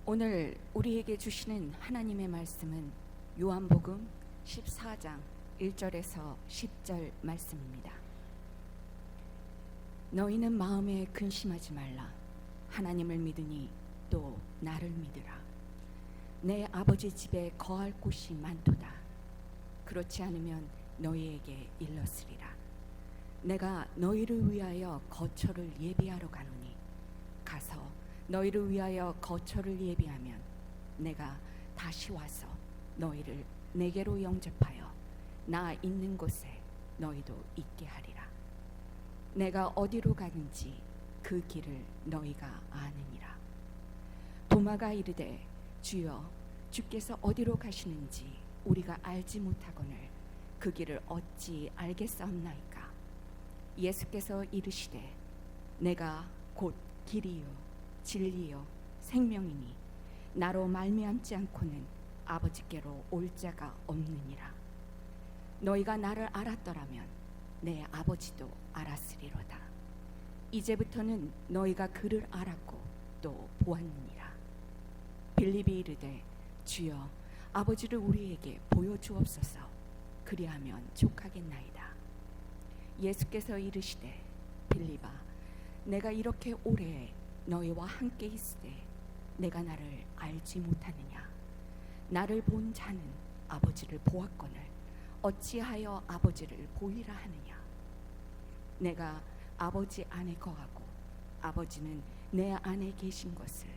오늘 우리에게 주시는 하나님의 말씀은 요한복음 14장 1절에서 10절 말씀입니다. 너희는 마음에 근심하지 말라. 하나님을 믿으니 또 나를 믿으라. 내 아버지 집에 거할 곳이 많도다. 그렇지 않으면 너희에게 일렀으리라. 내가 너희를 위하여 거처를 예비하러 가노니 가서 너희를 위하여 거처를 예비하면 내가 다시 와서 너희를 내게로 영접하여 나 있는 곳에 너희도 있게 하리라. 내가 어디로 가는지 그 길을 너희가 아느니라. 도마가 이르되 주여, 주께서 어디로 가시는지 우리가 알지 못하거늘 그 길을 어찌 알겠사옵나이까. 예수께서 이르시되 내가 곧 길이요 진리요 생명이니 나로 말미암지 않고는 아버지께로 올 자가 없느니라. 너희가 나를 알았더라면 내 아버지도 알았으리로다. 이제부터는 너희가 그를 알았고 또 보았느니라. 빌립이 이르되 주여, 아버지를 우리에게 보여주옵소서. 그리하면 족하겠나이다. 예수께서 이르시되 빌립아, 내가 이렇게 오래 너희와 함께 있으되 내가 나를 알지 못하느냐? 나를 본 자는 아버지를 보았거늘 어찌하여 아버지를 보이라 하느냐? 내가 아버지 안에 거하고 아버지는 내 안에 계신 것을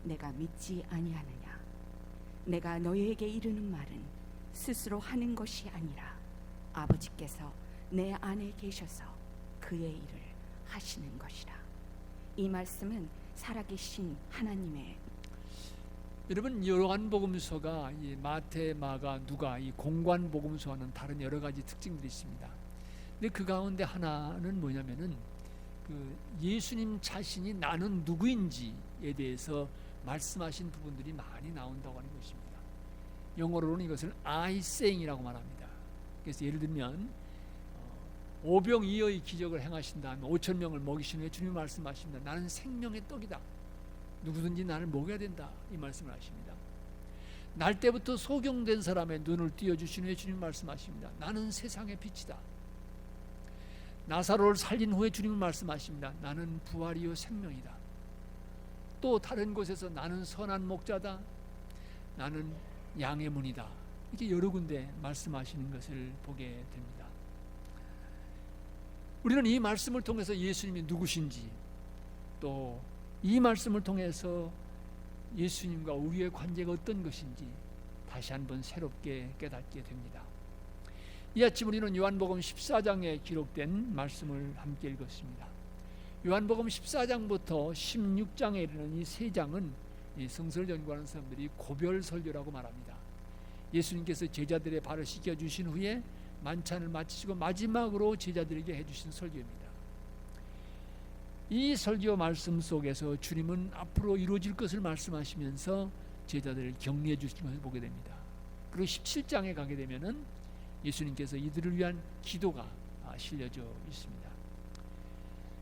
내가 믿지 아니하느냐? 내가 너희에게 이르는 말은 스스로 하는 것이 아니라 아버지께서 내 안에 계셔서 그의 일을 하시는 것이라. 이 말씀은 살아계신 하나님의. 여러분, 요한복음서가 이 마태, 마가, 누가 이 공관복음서와는 다른 여러 가지 특징들이 있습니다. 근데 그 가운데 하나는 뭐냐면은 그 예수님 자신이 나는 누구인지에 대해서 말씀하신 부분들이 많이 나온다고 하는 것입니다. 영어로는 이것을 I saying이라고 말합니다. 그래서 예를 들면 오병이어의 기적을 행하신 다음에 5천 명을 먹이신 후에 주님이 말씀하십니다. 나는 생명의 떡이다. 누구든지 나를 먹여야 된다. 이 말씀을 하십니다. 날 때부터 소경된 사람의 눈을 띄워주신 후에 주님이 말씀하십니다. 나는 세상의 빛이다. 나사로를 살린 후에 주님이 말씀하십니다. 나는 부활이요 생명이다. 또 다른 곳에서 나는 선한 목자다. 나는 양의 문이다. 이렇게 여러 군데 말씀하시는 것을 보게 됩니다. 우리는 이 말씀을 통해서 예수님이 누구신지, 또 이 말씀을 통해서 예수님과 우리의 관계가 어떤 것인지 다시 한번 새롭게 깨닫게 됩니다. 이 아침 우리는 요한복음 14장에 기록된 말씀을 함께 읽었습니다. 요한복음 14장부터 16장에 이르는 이 세 장은 이 성서를 연구하는 사람들이 고별설교라고 말합니다. 예수님께서 제자들의 발을 씻겨주신 후에 만찬을 마치시고 마지막으로 제자들에게 해주신 설교입니다. 이 설교 말씀 속에서 주님은 앞으로 이루어질 것을 말씀하시면서 제자들을 격려해 주시는 것을 보게 됩니다. 그리고 17장에 가게 되면은 예수님께서 이들을 위한 기도가 실려져 있습니다.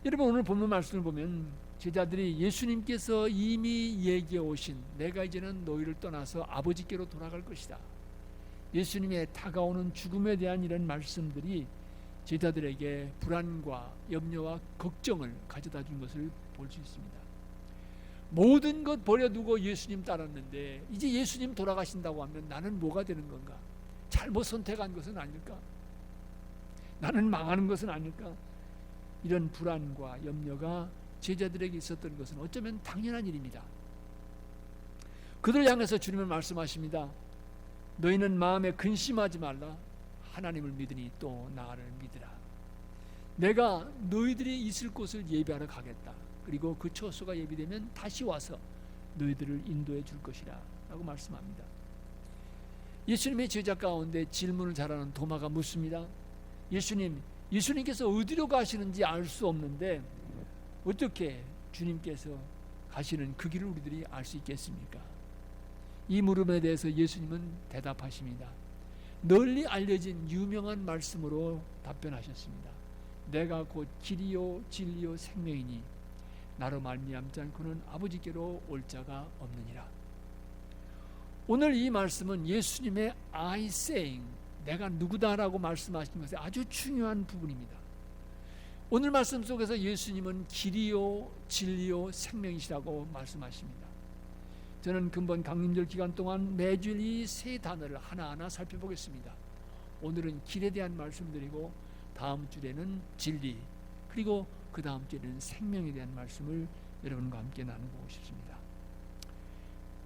여러분, 오늘 본문 말씀을 보면 제자들이 예수님께서 이미 얘기해 오신 내가 이제는 너희를 떠나서 아버지께로 돌아갈 것이다, 예수님의 다가오는 죽음에 대한 이런 말씀들이 제자들에게 불안과 염려와 걱정을 가져다 준 것을 볼 수 있습니다. 모든 것 버려두고 예수님 따랐는데 이제 예수님 돌아가신다고 하면 나는 뭐가 되는 건가? 잘못 선택한 것은 아닐까? 나는 망하는 것은 아닐까? 이런 불안과 염려가 제자들에게 있었던 것은 어쩌면 당연한 일입니다. 그들을 향해서 주님은 말씀하십니다. 너희는 마음에 근심하지 말라. 하나님을 믿으니 또 나를 믿으라. 내가 너희들이 있을 곳을 예비하러 가겠다. 그리고 그 처소가 예비되면 다시 와서 너희들을 인도해 줄 것이라 라고 말씀합니다. 예수님의 제자 가운데 질문을 잘하는 도마가 묻습니다. 예수님께서 어디로 가시는지 알 수 없는데 어떻게 주님께서 가시는 그 길을 우리들이 알 수 있겠습니까? 이 물음에 대해서 예수님은 대답하십니다. 널리 알려진 유명한 말씀으로 답변하셨습니다. 내가 곧 길이요 진리요 생명이니 나로 말미암지 않고는 아버지께로 올 자가 없느니라. 오늘 이 말씀은 예수님의 I saying, 내가 누구다라고 말씀하신 것에 아주 중요한 부분입니다. 오늘 말씀 속에서 예수님은 길이요 진리요 생명이시라고 말씀하십니다. 저는 근본 강림절 기간 동안 매주 이 세 단어를 하나하나 살펴보겠습니다. 오늘은 길에 대한 말씀드리고 다음 주에는 진리, 그리고 그 다음 주에는 생명에 대한 말씀을 여러분과 함께 나누고 싶습니다.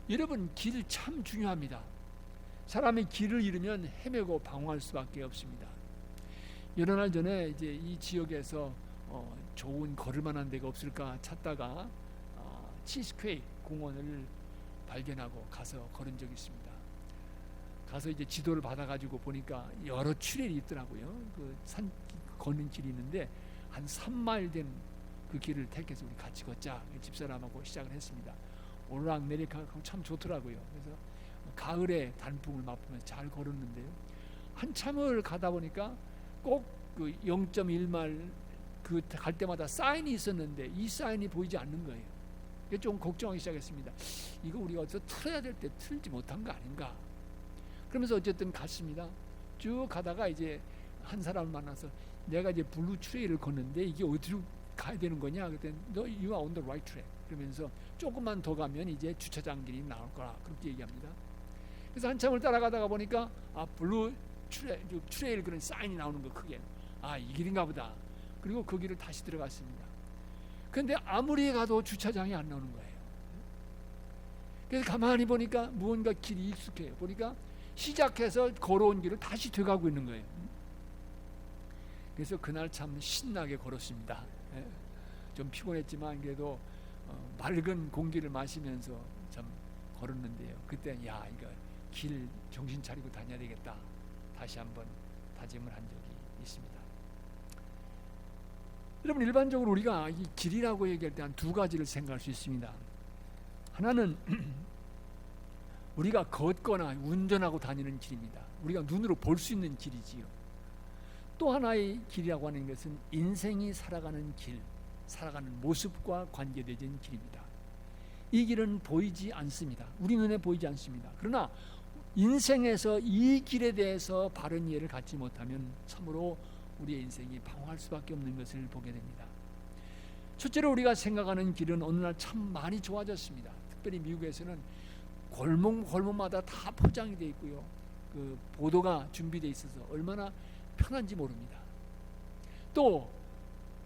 여러분, 길 참 중요합니다. 사람이 길을 잃으면 헤매고 방황할 수밖에 없습니다. 여러 날 전에 이제 이 지역에서 좋은 걸을 만한 데가 없을까 찾다가 치스퀘이 공원을 발견하고 가서 걸은 적이 있습니다. 가서 이제 지도를 받아가지고 보니까 여러 출혈이 있더라고요. 그 산 걷는 길이 있는데 한 3마일 된 그 길을 택해서 우리 같이 걷자, 집사람하고 시작을 했습니다. 오르락 내리락 참 좋더라고요. 그래서 가을에 단풍을 맛보면서 잘 걸었는데요. 한참을 가다 보니까 꼭 그 0.1마일 그 갈 때마다 사인이 있었는데 이 사인이 보이지 않는 거예요. 좀 걱정하기 시작했습니다. 이거 우리가 어디서 틀어야 될 때 틀지 못한 거 아닌가. 그러면서 어쨌든 갔습니다. 쭉 가다가 이제 한 사람을 만나서 내가 이제 블루 트레일을 걷는데 이게 어디로 가야 되는 거냐? 그랬더니 No, you are on the right track. 그러면서 조금만 더 가면 이제 주차장 길이 나올 거라 그렇게 얘기합니다. 그래서 한참을 따라가다가 보니까 블루 트레일 그런 사인이 나오는 거 크게. 이 길인가 보다. 그리고 그 길을 다시 들어갔습니다. 그런데 아무리 가도 주차장이 안 나오는 거예요. 그래서 가만히 보니까 무언가 길이 익숙해요. 보니까 시작해서 걸어온 길을 다시 되가고 있는 거예요. 그래서 그날 참 신나게 걸었습니다. 좀 피곤했지만 그래도 맑은 공기를 마시면서 참 걸었는데요. 그때 이거 길 정신 차리고 다녀야 되겠다. 다시 한번 다짐을 한 적이 있습니다. 여러분, 일반적으로 우리가 이 길이라고 얘기할 때 한 두 가지를 생각할 수 있습니다. 하나는 우리가 걷거나 운전하고 다니는 길입니다. 우리가 눈으로 볼 수 있는 길이지요. 또 하나의 길이라고 하는 것은 인생이 살아가는 길, 살아가는 모습과 관계되어진 길입니다. 이 길은 보이지 않습니다. 우리 눈에 보이지 않습니다. 그러나 인생에서 이 길에 대해서 바른 이해를 갖지 못하면 참으로 우리의 인생이 방황할 수밖에 없는 것을 보게 됩니다. 첫째로 우리가 생각하는 길은 어느 날 참 많이 좋아졌습니다. 특별히 미국에서는 골목마다 다 포장이 되어 있고요. 그 보도가 준비되어 있어서 얼마나 편한지 모릅니다. 또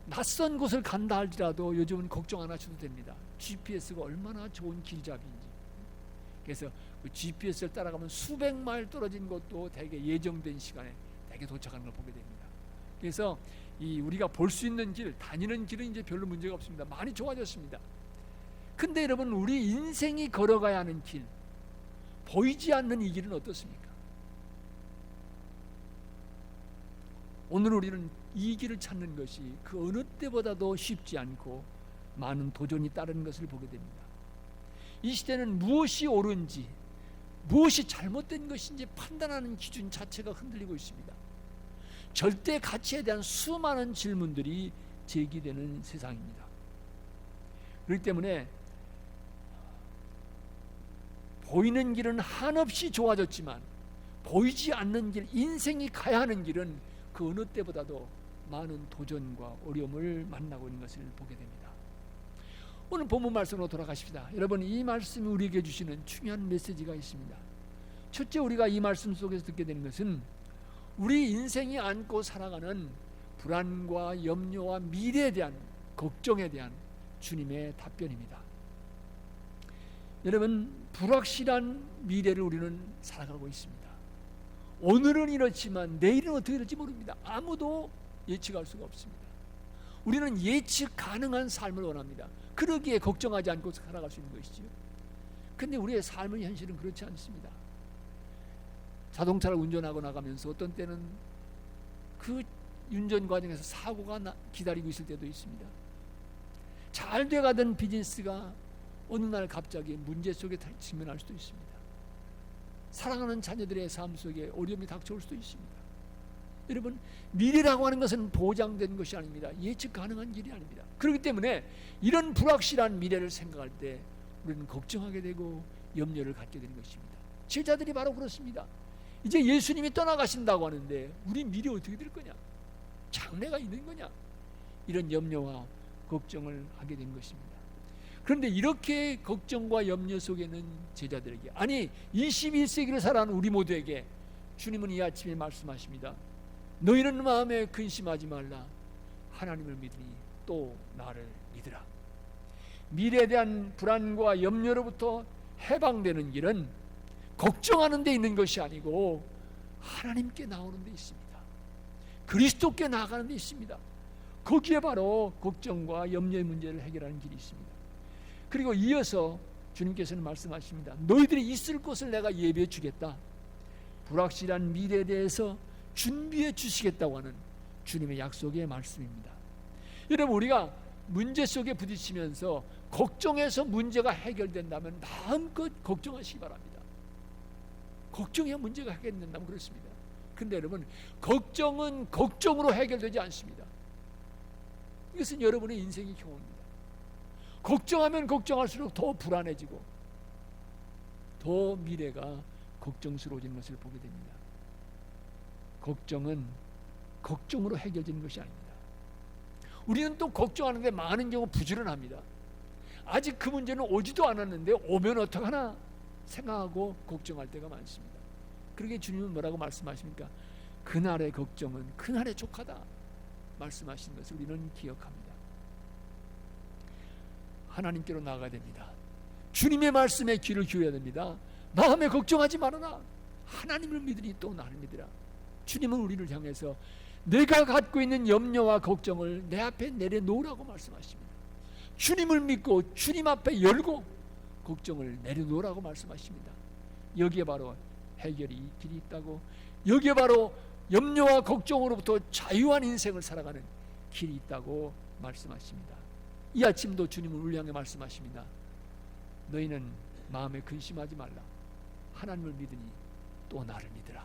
낯선 곳을 간다 할지라도 요즘은 걱정 안 하셔도 됩니다. GPS가 얼마나 좋은 길잡이인지. 그래서 그 GPS를 따라가면 수백 마일 떨어진 곳도 대개 예정된 시간에 대개 도착하는 걸 보게 됩니다. 그래서 이 우리가 볼 수 있는 길, 다니는 길은 이제 별로 문제가 없습니다. 많이 좋아졌습니다. 근데 여러분, 우리 인생이 걸어가야 하는 길, 보이지 않는 이 길은 어떻습니까? 오늘 우리는 이 길을 찾는 것이 그 어느 때보다도 쉽지 않고 많은 도전이 따르는 것을 보게 됩니다. 이 시대는 무엇이 옳은지, 무엇이 잘못된 것인지 판단하는 기준 자체가 흔들리고 있습니다. 절대 가치에 대한 수많은 질문들이 제기되는 세상입니다. 그렇기 때문에 보이는 길은 한없이 좋아졌지만 보이지 않는 길, 인생이 가야 하는 길은 그 어느 때보다도 많은 도전과 어려움을 만나고 있는 것을 보게 됩니다. 오늘 본문 말씀으로 돌아가십시다. 여러분, 이 말씀이 우리에게 주시는 중요한 메시지가 있습니다. 첫째, 우리가 이 말씀 속에서 듣게 되는 것은 우리 인생이 안고 살아가는 불안과 염려와 미래에 대한 걱정에 대한 주님의 답변입니다. 여러분, 불확실한 미래를 우리는 살아가고 있습니다. 오늘은 이렇지만 내일은 어떻게 될지 모릅니다. 아무도 예측할 수가 없습니다. 우리는 예측 가능한 삶을 원합니다. 그러기에 걱정하지 않고 살아갈 수 있는 것이죠. 그런데 우리의 삶의 현실은 그렇지 않습니다. 자동차를 운전하고 나가면서 어떤 때는 그 운전 과정에서 사고가 기다리고 있을 때도 있습니다. 잘 돼가던 비즈니스가 어느 날 갑자기 문제 속에 직면할 수도 있습니다. 사랑하는 자녀들의 삶 속에 어려움이 닥쳐올 수도 있습니다. 여러분, 미래라고 하는 것은 보장된 것이 아닙니다. 예측 가능한 길이 아닙니다. 그렇기 때문에 이런 불확실한 미래를 생각할 때 우리는 걱정하게 되고 염려를 갖게 되는 것입니다. 제자들이 바로 그렇습니다. 이제 예수님이 떠나가신다고 하는데 우리 미래 어떻게 될 거냐? 장래가 있는 거냐? 이런 염려와 걱정을 하게 된 것입니다. 그런데 이렇게 걱정과 염려 속에는 제자들에게, 아니 21세기를 살아가는 우리 모두에게 주님은 이 아침에 말씀하십니다. 너희는 마음에 근심하지 말라. 하나님을 믿으니 또 나를 믿으라. 미래에 대한 불안과 염려로부터 해방되는 길은 걱정하는 데 있는 것이 아니고 하나님께 나오는 데 있습니다. 그리스도께 나아가는 데 있습니다. 거기에 바로 걱정과 염려의 문제를 해결하는 길이 있습니다. 그리고 이어서 주님께서는 말씀하십니다. 너희들이 있을 곳을 내가 예비해 주겠다. 불확실한 미래에 대해서 준비해 주시겠다고 하는 주님의 약속의 말씀입니다. 여러분, 우리가 문제 속에 부딪히면서 걱정해서 문제가 해결된다면 마음껏 걱정하시기 바랍니다. 걱정해야 문제가 해결된다면 그렇습니다. 그런데 여러분, 걱정은 걱정으로 해결되지 않습니다. 이것은 여러분의 인생의 경험입니다. 걱정하면 걱정할수록 더 불안해지고 더 미래가 걱정스러워지는 것을 보게 됩니다. 걱정은 걱정으로 해결되는 것이 아닙니다. 우리는 또 걱정하는데 많은 경우 부지런합니다. 아직 그 문제는 오지도 않았는데 오면 어떡하나 생각하고 걱정할 때가 많습니다. 그러게 주님은 뭐라고 말씀하십니까? 그날의 걱정은 그날의 족하다 말씀하신 것을 우리는 기억합니다. 하나님께로 나아가야 됩니다. 주님의 말씀에 귀를 기울여야 됩니다. 마음에 걱정하지 말아라. 하나님을 믿으니 또 나를 믿으라. 주님은 우리를 향해서 내가 갖고 있는 염려와 걱정을 내 앞에 내려놓으라고 말씀하십니다. 주님을 믿고 주님 앞에 열고 걱정을 내려놓으라고 말씀하십니다. 여기에 바로 해결이 길이 있다고, 여기에 바로 염려와 걱정으로부터 자유한 인생을 살아가는 길이 있다고 말씀하십니다. 이 아침도 주님은 우리 향해 말씀하십니다. 너희는 마음에 근심하지 말라. 하나님을 믿으니 또 나를 믿으라.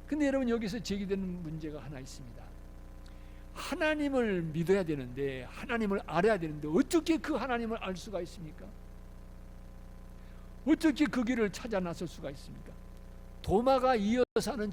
근데 여러분, 여기서 제기되는 문제가 하나 있습니다. 하나님을 믿어야 되는데, 하나님을 알아야 되는데 어떻게 그 하나님을 알 수가 있습니까? 어떻게 그 길을 찾아 나설 수가 있습니까? 도마가 이어서 하는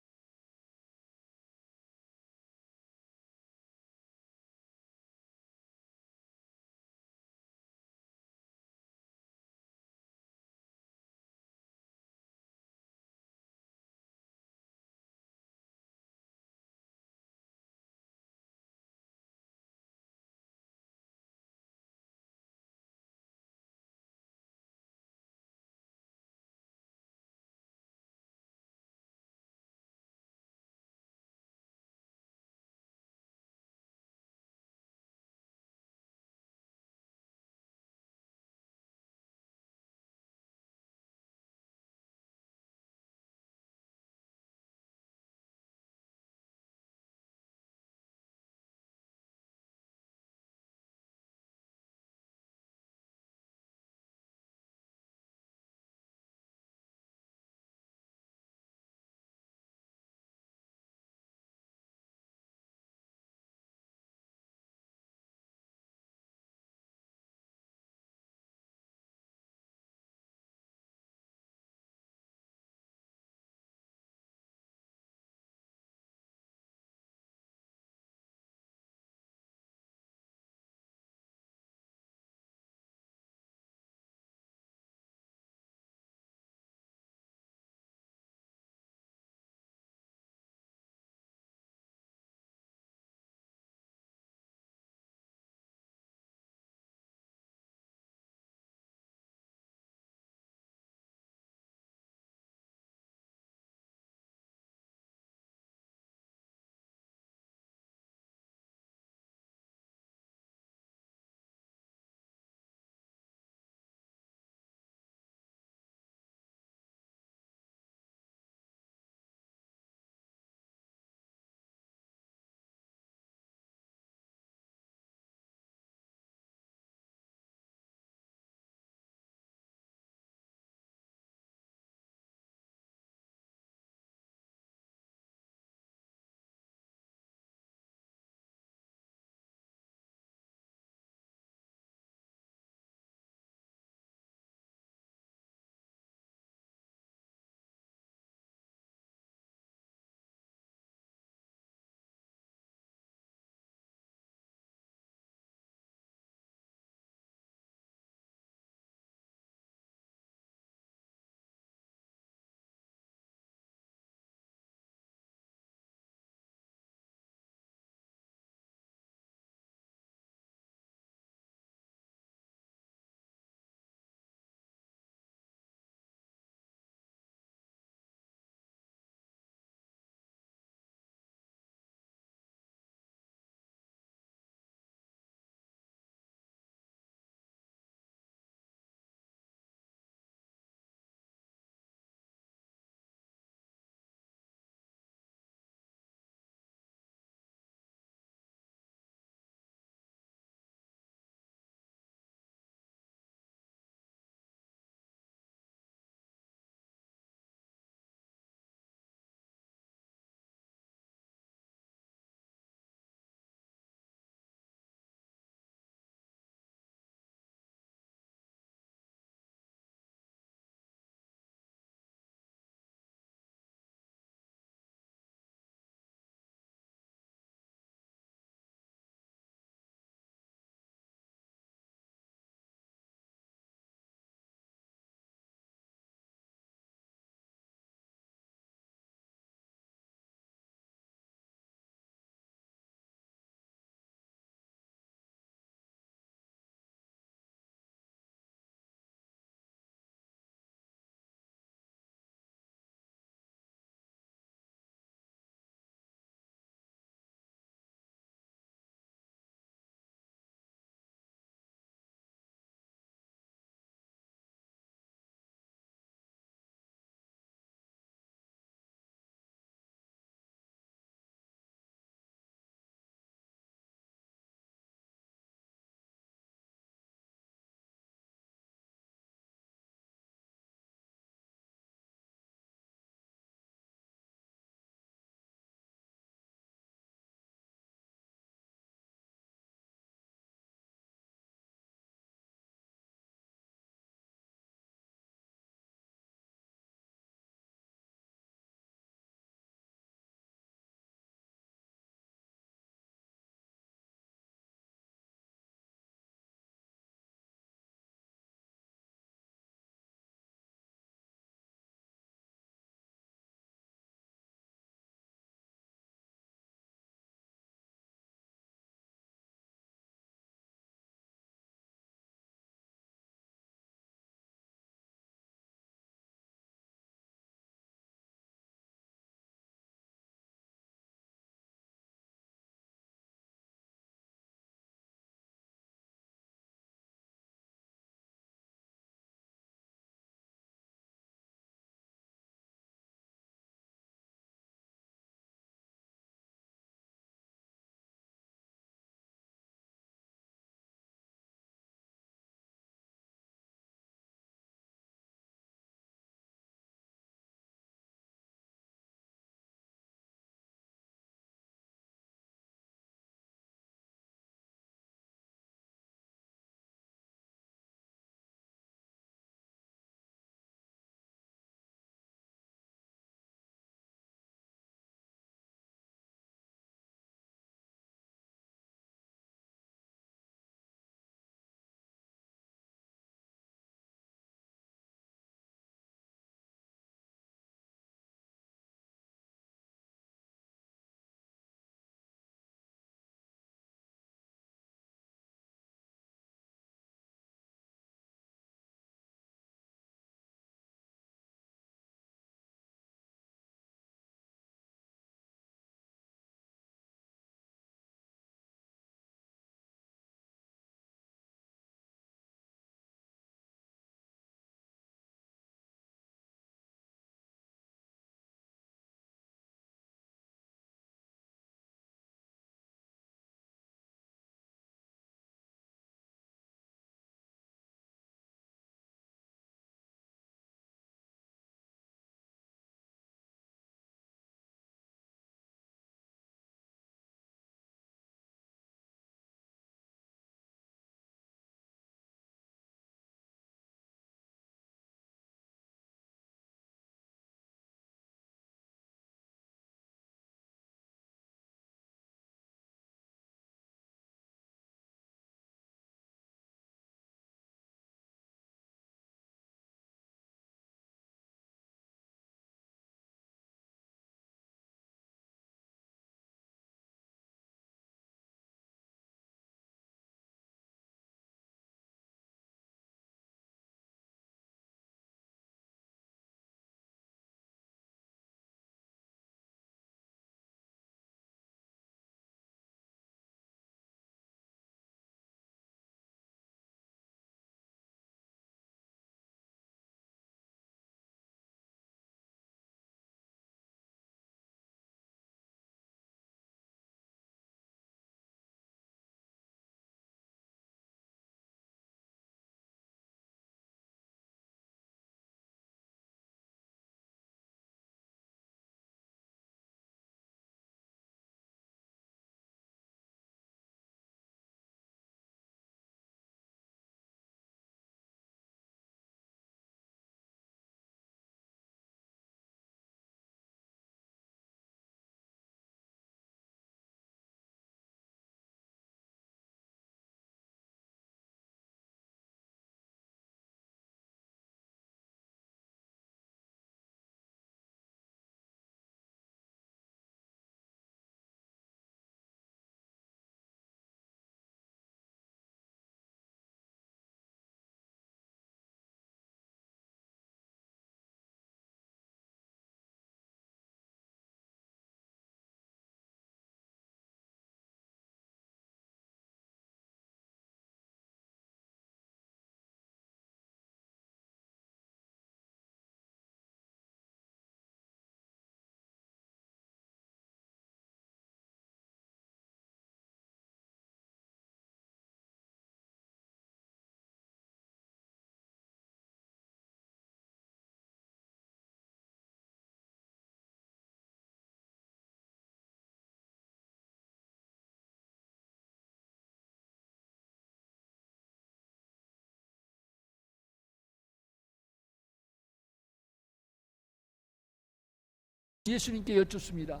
예수님께 여쭙습니다.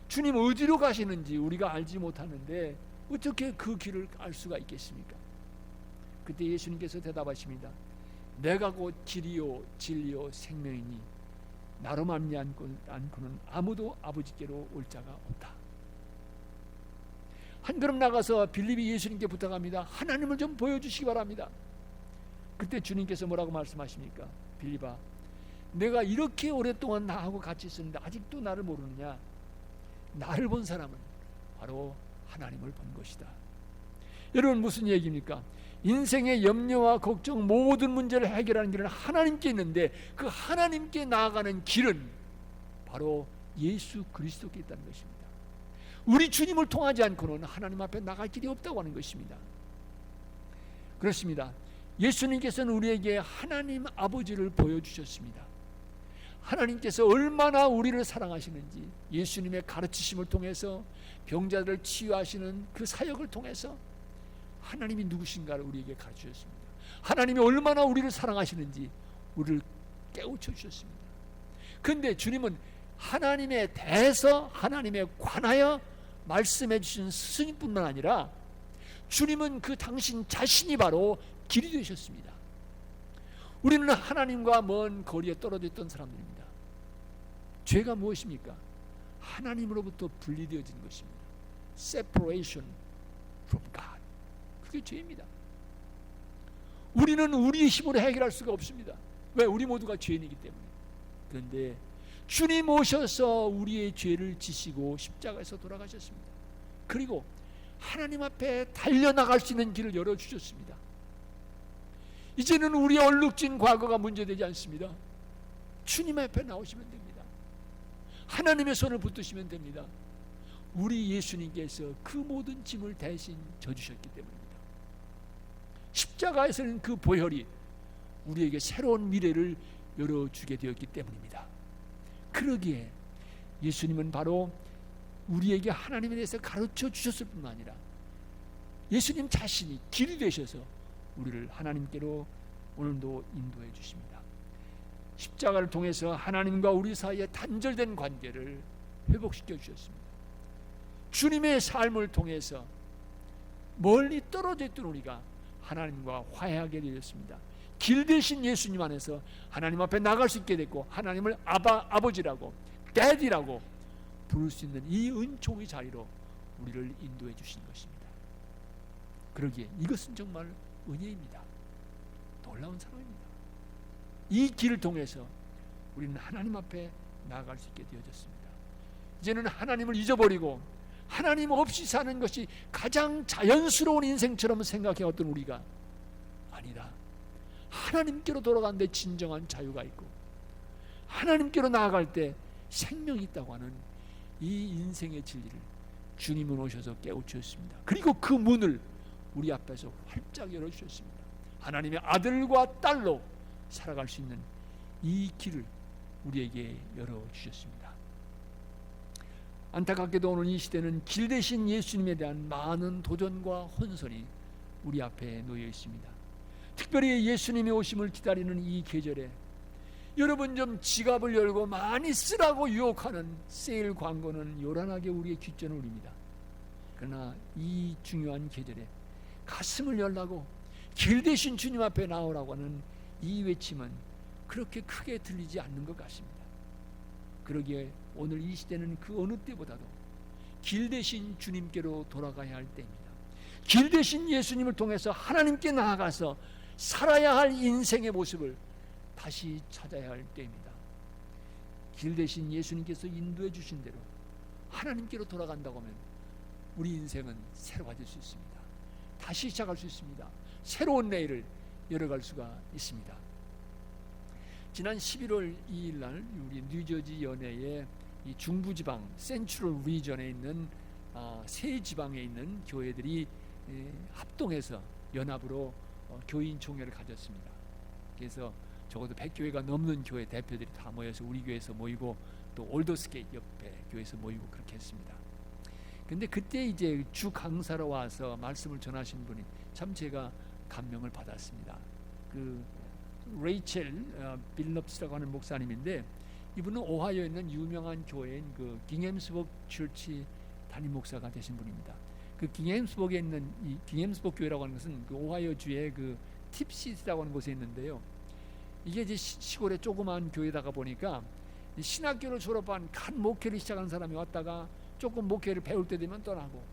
주님 어디로 가시는지 우리가 알지 못하는데 어떻게 그 길을 알 수가 있겠습니까? 그때 예수님께서 대답하십니다. 내가 곧 길이요 진리요 생명이니 나로 말미암고는 아무도 아버지께로 올 자가 없다. 한 걸음 나가서 빌립이 예수님께 부탁합니다. 하나님을 좀 보여주시기 바랍니다. 그때 주님께서 뭐라고 말씀하십니까? 빌립아, 내가 이렇게 오랫동안 나하고 같이 있었는데 아직도 나를 모르느냐? 나를 본 사람은 바로 하나님을 본 것이다. 여러분, 무슨 얘기입니까? 인생의 염려와 걱정, 모든 문제를 해결하는 길은 하나님께 있는데 그 하나님께 나아가는 길은 바로 예수 그리스도께 있다는 것입니다. 우리 주님을 통하지 않고는 하나님 앞에 나갈 길이 없다고 하는 것입니다. 그렇습니다. 예수님께서는 우리에게 하나님 아버지를 보여주셨습니다. 하나님께서 얼마나 우리를 사랑하시는지 예수님의 가르치심을 통해서 병자들을 치유하시는 그 사역을 통해서 하나님이 누구신가를 우리에게 가르치셨습니다. 하나님이 얼마나 우리를 사랑하시는지 우리를 깨우쳐 주셨습니다. 그런데 주님은 하나님에 대해서 하나님에 관하여 말씀해 주신 스승뿐만 아니라 주님은 그 당신 자신이 바로 길이 되셨습니다. 우리는 하나님과 먼 거리에 떨어져 있던 사람들입니다. 죄가 무엇입니까? 하나님으로부터 분리되어진 것입니다. Separation from God. 그게 죄입니다. 우리는 우리의 힘으로 해결할 수가 없습니다. 왜? 우리 모두가 죄인이기 때문에. 그런데 주님 오셔서 우리의 죄를 지시고 십자가에서 돌아가셨습니다. 그리고 하나님 앞에 달려나갈 수 있는 길을 열어주셨습니다. 이제는 우리의 얼룩진 과거가 문제되지 않습니다. 주님 앞에 나오시면 됩니다. 하나님의 손을 붙드시면 됩니다. 우리 예수님께서 그 모든 짐을 대신 져주셨기 때문입니다. 십자가에서는 그 보혈이 우리에게 새로운 미래를 열어주게 되었기 때문입니다. 그러기에 예수님은 바로 우리에게 하나님에 대해서 가르쳐 주셨을 뿐만 아니라 예수님 자신이 길이 되셔서 우리를 하나님께로 오늘도 인도해 주십니다. 십자가를 통해서 하나님과 우리 사이에 단절된 관계를 회복시켜 주셨습니다. 주님의 삶을 통해서 멀리 떨어져 있던 우리가 하나님과 화해하게 되었습니다. 길 대신 예수님 안에서 하나님 앞에 나갈 수 있게 됐고 하나님을 아버지라고 daddy라고 부를 수 있는 이 은총의 자리로 우리를 인도해 주신 것입니다. 그러기에 이것은 정말 은혜입니다. 놀라운 사랑입니다. 이 길을 통해서 우리는 하나님 앞에 나아갈 수 있게 되어졌습니다. 이제는 하나님을 잊어버리고 하나님 없이 사는 것이 가장 자연스러운 인생처럼 생각해왔던 우리가 아니다. 하나님께로 돌아가는 데 진정한 자유가 있고 하나님께로 나아갈 때 생명이 있다고 하는 이 인생의 진리를 주님은 오셔서 깨우쳤습니다. 그리고 그 문을 우리 앞에서 활짝 열어주셨습니다. 하나님의 아들과 딸로 살아갈 수 있는 이 길을 우리에게 열어주셨습니다. 안타깝게도 오늘 이 시대는 길 대신 예수님에 대한 많은 도전과 혼선이 우리 앞에 놓여 있습니다. 특별히 예수님의 오심을 기다리는 이 계절에 여러분 좀 지갑을 열고 많이 쓰라고 유혹하는 세일 광고는 요란하게 우리의 귓전을 울립니다. 그러나 이 중요한 계절에 가슴을 열라고 길 대신 주님 앞에 나오라고 하는 이 외침은 그렇게 크게 들리지 않는 것 같습니다. 그러기에 오늘 이 시대는 그 어느 때보다도 길 대신 주님께로 돌아가야 할 때입니다. 길 대신 예수님을 통해서 하나님께 나아가서 살아야 할 인생의 모습을 다시 찾아야 할 때입니다. 길 대신 예수님께서 인도해 주신 대로 하나님께로 돌아간다고 하면 우리 인생은 새로워질 수 있습니다. 다시 시작할 수 있습니다. 새로운 내일을 열어갈 수가 있습니다. 지난 11월 2일 날 우리 뉴저지 연해의 이 중부지방 센트럴 리전에 있는 세 지방에 있는 교회들이 합동해서 연합으로 교인 총회를 가졌습니다. 그래서 적어도 100교회가 넘는 교회 대표들이 다 모여서 우리 교회에서 모이고 또 올더스게이트 옆에 교회에서 모이고 그렇게 했습니다. 근데 그때 이제 주 강사로 와서 말씀을 전하신 분이 참 제가 감명을 받았습니다. 그 레이첼 빌럽스라고 하는 목사님인데 이분은 오하이오에 있는 유명한 교회인 그 깅햄스버그 처치 담임 목사가 되신 분입니다. 그 깅햄스버그에 있는 이 깅햄스버그 교회라고 하는 것은 그 오하이오 주의 그 팁시티라고 하는 곳에 있는데요. 이게 이제 시골의 조그마한 교회다가 보니까 신학교를 졸업한 간 목회를 시작한 사람이 왔다가 조금 목회를 배울 때 되면 떠나고,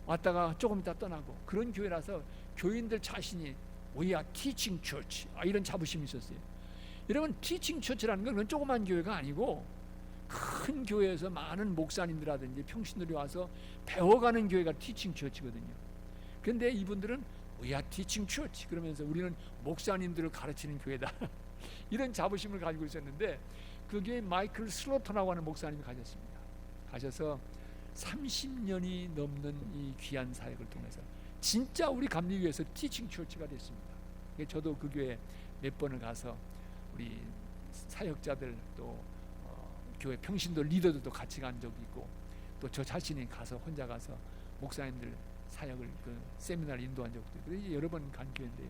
왔다가 조금 있다 떠나고, 그런 교회라서 교인들 자신이 We are teaching church, 이런 자부심이 있었어요. 여러분, teaching church라는 건 그건 조그만 교회가 아니고 큰 교회에서 많은 목사님들이라든지 평신들이 와서 배워가는 교회가 teaching church거든요. 그런데 이분들은 We are teaching church 그러면서 우리는 목사님들을 가르치는 교회다 이런 자부심을 가지고 있었는데, 그 교회 마이클 슬로턴이라고 하는 목사님이 가셨습니다. 가셔서 30년이 넘는 이 귀한 사역을 통해서 진짜 우리 감리교회에서 티칭 처치가 됐습니다. 저도 그 교회 몇 번을 가서 우리 사역자들 또 교회 평신도 리더들도 같이 간 적이 있고, 또 저 자신이 가서 혼자 가서 목사님들 사역을 그 세미나를 인도한 적도 있고 여러 번 간 교회인데요.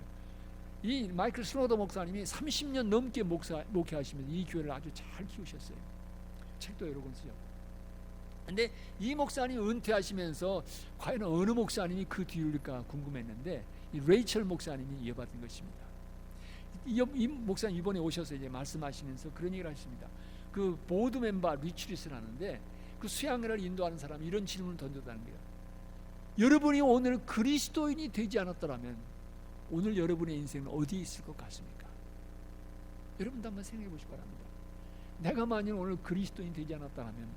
이 마이클 슬로더 목사님이 30년 넘게 목회하시면서 이 교회를 아주 잘 키우셨어요. 책도 여러 권 쓰셨고. 근데 이 목사님이 은퇴하시면서 과연 어느 목사님이 그 뒤일까 궁금했는데 이 레이첼 목사님이 이어받은 것입니다. 이 목사님 이번에 오셔서 이제 말씀하시면서 그런 얘기를 하십니다. 그 보드 멤버 리트릿을 하는데 그 수양회를 인도하는 사람이 이런 질문을 던졌다는 거예요. 여러분이 오늘 그리스도인이 되지 않았더라면 오늘 여러분의 인생은 어디에 있을 것 같습니까? 여러분도 한번 생각해 보시기 바랍니다. 내가 만약 오늘 그리스도인이 되지 않았다면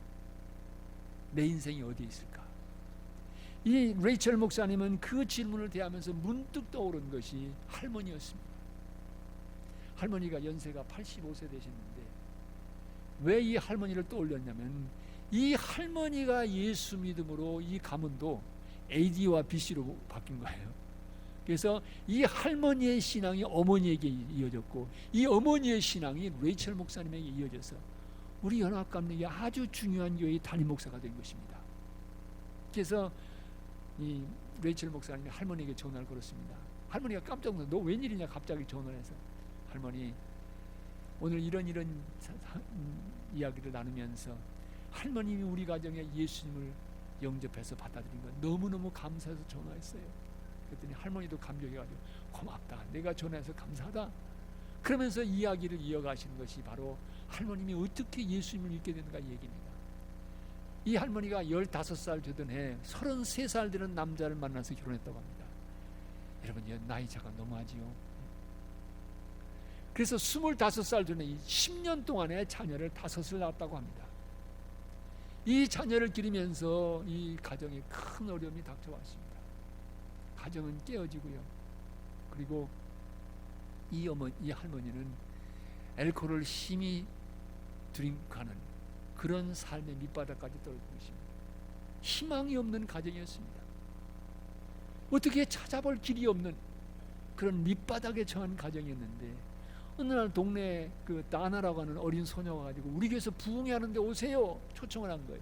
내 인생이 어디에 있을까? 이 레이첼 목사님은 그 질문을 대하면서 문득 떠오른 것이 할머니였습니다. 할머니가 연세가 85세 되셨는데 왜 이 할머니를 떠올렸냐면 이 할머니가 예수 믿음으로 이 가문도 AD와 BC로 바뀐 거예요. 그래서 이 할머니의 신앙이 어머니에게 이어졌고 이 어머니의 신앙이 레이첼 목사님에게 이어져서 우리 연합감리의 아주 중요한 교회의 담임 목사가 된 것입니다. 그래서 이 레이첼 목사님이 할머니에게 전화를 걸었습니다. 할머니가 깜짝 놀라서 너 웬일이냐 갑자기 전화를 해서 할머니 오늘 이런 이야기를 나누면서 할머님이 우리 가정에 예수님을 영접해서 받아들인 건 너무너무 감사해서 전화했어요. 그랬더니 할머니도 감격해가지고 고맙다, 내가 전화해서 감사하다 그러면서 이야기를 이어가시는 것이 바로 할머님이 어떻게 예수님을 믿게 되는가 이 얘기입니다. 이 할머니가 15살 되던 해 33살 되는 남자를 만나서 결혼했다고 합니다. 여러분 나이차가 너무하지요. 그래서 25살 전에 10년 동안의 자녀를 5을 낳았다고 합니다. 이 자녀를 기르면서 이 가정에 큰 어려움이 닥쳐왔습니다. 가정은 깨어지고요. 그리고 이 할머니는 알코올을 심히 드링크하는 그런 삶의 밑바닥까지 떨어지고 있습니다. 희망이 없는 가정이었습니다. 어떻게 찾아볼 길이 없는 그런 밑바닥에 처한 가정이었는데 어느 날 동네에 그 다나라고 하는 어린 소녀가 가지고 우리 교회에서 부흥회 하는데 오세요 초청을 한 거예요.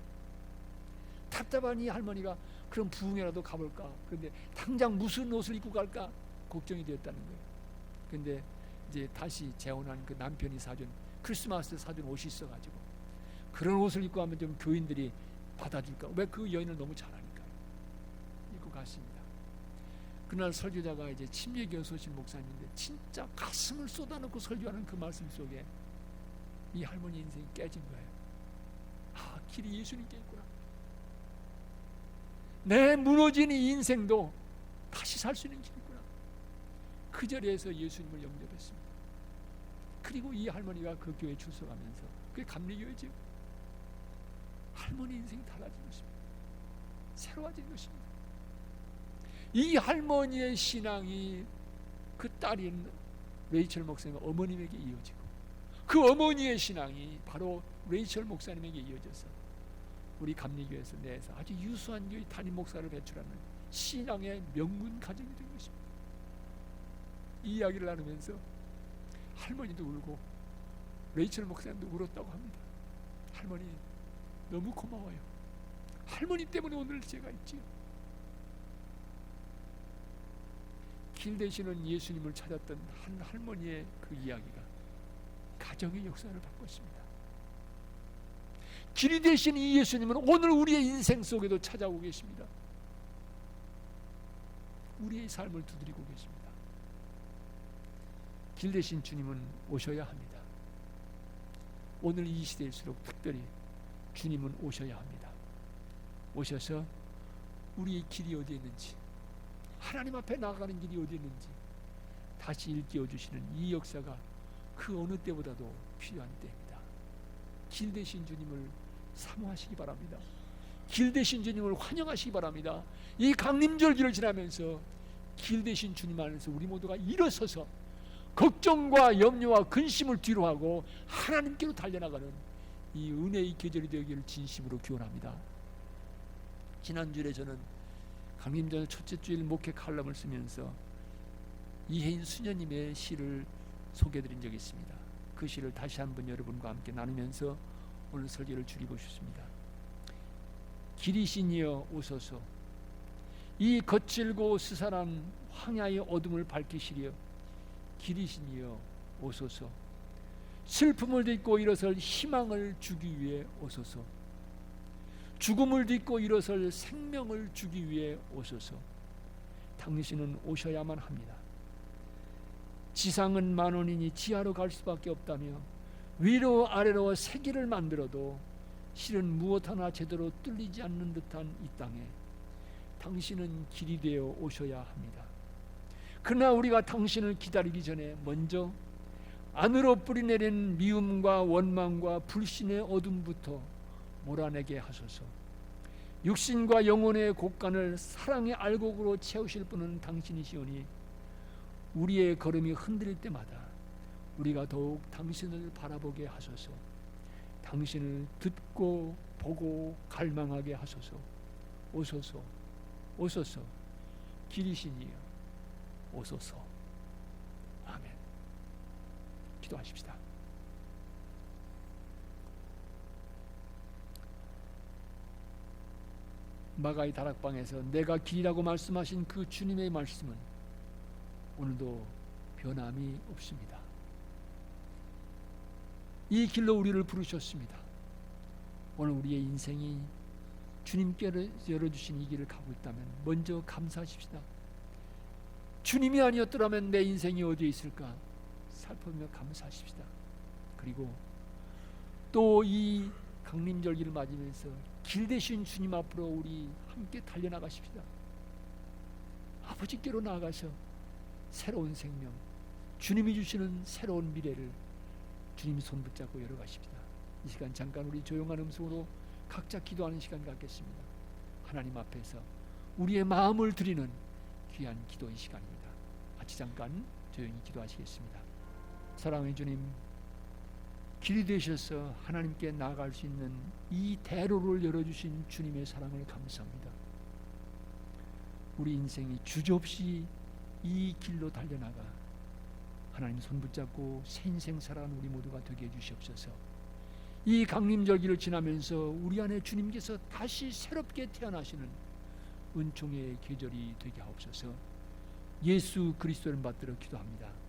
답답한 이 할머니가 그럼 부흥회라도 가볼까? 그런데 당장 무슨 옷을 입고 갈까 걱정이 되었다는 거예요. 근데 이제 다시 재혼한 그 남편이 사준 크리스마스 때 사준 옷이 있어가지고 그런 옷을 입고 하면 좀 교인들이 받아줄까? 왜 그 여인을 너무 잘하니까 입고 갔습니다. 그날 설교자가 이제 침례교회 소신 목사님인데 진짜 가슴을 쏟아놓고 설교하는 그 말씀 속에 이 할머니 인생이 깨진 거예요. 아, 길이 예수님께 있구나. 내 무너진 이 인생도 다시 살 수 있는 길이구나. 그 자리에서 예수님을 영접했습니다. 그리고 이 할머니가 그 교회에 출석하면서 그게 감리교회죠. 할머니 인생이 달라진 것입니다. 새로워진 것입니다. 이 할머니의 신앙이 그 딸인 레이첼 목사님 어머님에게 이어지고 그 어머니의 신앙이 바로 레이첼 목사님에게 이어져서 우리 감리교회에서 내에서 아주 유수한 교회 담임 목사를 배출하는 신앙의 명문 가정이 된 것입니다. 이 이야기를 나누면서 할머니도 울고 레이첼 목사님도 울었다고 합니다. 할머니 너무 고마워요. 할머니 때문에 오늘 제가 있지요. 길 되시는 예수님을 찾았던 한 할머니의 그 이야기가 가정의 역사를 바꿨습니다. 길이 되신 이 예수님은 오늘 우리의 인생 속에도 찾아오고 계십니다. 우리의 삶을 두드리고 계십니다. 길 되신 주님은 오셔야 합니다. 오늘 이 시대일수록 특별히 주님은 오셔야 합니다. 오셔서 우리의 길이 어디에 있는지, 하나님 앞에 나아가는 길이 어디에 있는지 다시 일깨워 주시는 이 역사가 그 어느 때보다도 필요한 때입니다. 길 되신 주님을 사모하시기 바랍니다. 길 되신 주님을 환영하시기 바랍니다. 이 강림절기를 지나면서 길 되신 주님 안에서 우리 모두가 일어서서 걱정과 염려와 근심을 뒤로하고 하나님께로 달려나가는 이 은혜의 계절이 되기를 진심으로 기원합니다. 지난주에 저는 강림절 첫째 주일 목회 칼럼을 쓰면서 이혜인 수녀님의 시를 소개해드린 적이 있습니다. 그 시를 다시 한번 여러분과 함께 나누면서 오늘 설교를 줄이고 싶습니다. 길이신 이여 오소서, 이 거칠고 스산한 황야의 어둠을 밝히시려 길이신 이여 오소서, 슬픔을 딛고 일어설 희망을 주기 위해 오소서, 죽음을 딛고 일어설 생명을 주기 위해 오소서. 당신은 오셔야만 합니다. 지상은 만원이니 지하로 갈 수밖에 없다며 위로 아래로 세계를 만들어도 실은 무엇 하나 제대로 뚫리지 않는 듯한 이 땅에 당신은 길이 되어 오셔야 합니다. 그러나 우리가 당신을 기다리기 전에 먼저 안으로 뿌리내린 미움과 원망과 불신의 어둠부터 몰아내게 하소서. 육신과 영혼의 곳간을 사랑의 알곡으로 채우실 분은 당신이시오니 우리의 걸음이 흔들릴 때마다 우리가 더욱 당신을 바라보게 하소서. 당신을 듣고 보고 갈망하게 하소서. 오소서, 오소서, 길이시니여 오소서. 아멘. 기도하십시다. 마가의 다락방에서 내가 길이라고 말씀하신 그 주님의 말씀은 오늘도 변함이 없습니다. 이 길로 우리를 부르셨습니다. 오늘 우리의 인생이 주님께로 열어주신 이 길을 가고 있다면 먼저 감사하십시다. 주님이 아니었더라면 내 인생이 어디에 있을까 살펴보며 감사하십시다. 그리고 또 이 강림절기를 맞으면서 길 되신 주님 앞으로 우리 함께 달려나가십시다. 아버지께로 나아가서 새로운 생명, 주님이 주시는 새로운 미래를 주님이 손 붙잡고 열어가십시다. 이 시간 잠깐 우리 조용한 음성으로 각자 기도하는 시간 갖겠습니다. 하나님 앞에서 우리의 마음을 드리는 귀한 기도의 시간입니다. 같이 잠깐 조용히 기도하시겠습니다. 사랑의 주님, 길이 되셔서 하나님께 나아갈 수 있는 이 대로를 열어주신 주님의 사랑을 감사합니다. 우리 인생이 주저없이 이 길로 달려나가 하나님 손 붙잡고 새 인생 살아가는 우리 모두가 되게 해주시옵소서. 이 강림절기를 지나면서 우리 안에 주님께서 다시 새롭게 태어나시는 은총의 계절이 되게 하옵소서. 예수 그리스도를 받들어 기도합니다.